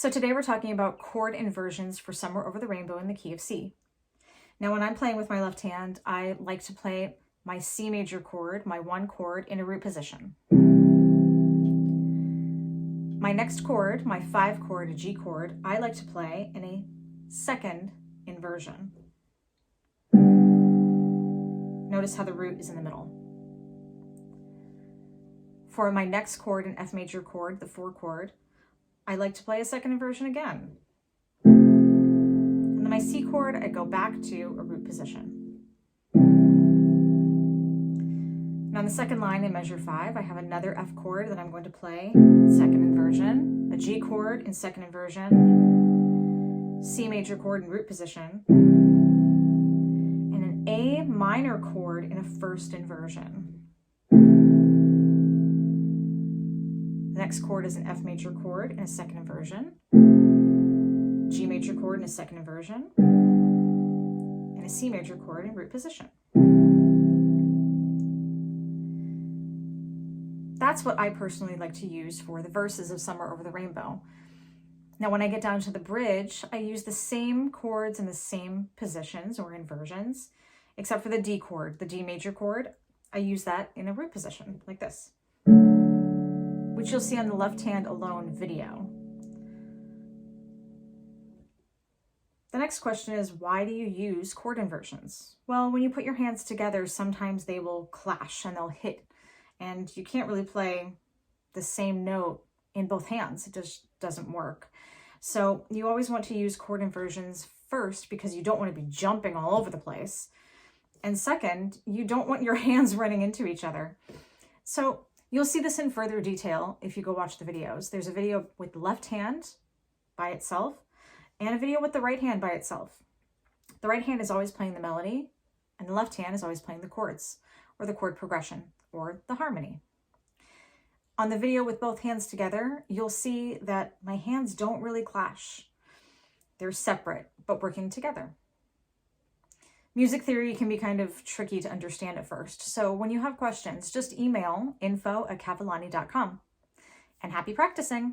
So today we're talking about chord inversions for Somewhere Over the Rainbow in the key of C. Now when I'm playing with my left hand, I like to play my C major chord, my one chord, in a root position. My next chord, my 5 chord, a G chord, I like to play in a second inversion. Notice how the root is in the middle. For my next chord, an F major chord, the 4 chord, I like to play a second inversion again. And then my C chord, I go back to a root position. Now on the second line in measure 5, I have another F chord that I'm going to play, second inversion, a G chord in second inversion, C major chord in root position, and an A minor chord in a first inversion. The next chord is an F major chord in a second inversion, G major chord in a second inversion, and a C major chord in root position. That's what I personally like to use for the verses of Somewhere Over the Rainbow. Now when I get down to the bridge, I use the same chords in the same positions or inversions, except for the D chord, the D major chord. I use that in a root position like this, which you'll see on the left hand alone video. The next question is, why do you use chord inversions? Well, when you put your hands together, sometimes they will clash and they'll hit, and you can't really play the same note in both hands. It just doesn't work. So you always want to use chord inversions first because you don't want to be jumping all over the place. And second, you don't want your hands running into each other. So you'll see this in further detail if you go watch the videos. There's a video with the left hand by itself and a video with the right hand by itself. The right hand is always playing the melody and the left hand is always playing the chords or the chord progression or the harmony. On the video with both hands together, you'll see that my hands don't really clash. They're separate, but working together. Music theory can be kind of tricky to understand at first, so when you have questions, just email info@cavallani.com. And happy practicing!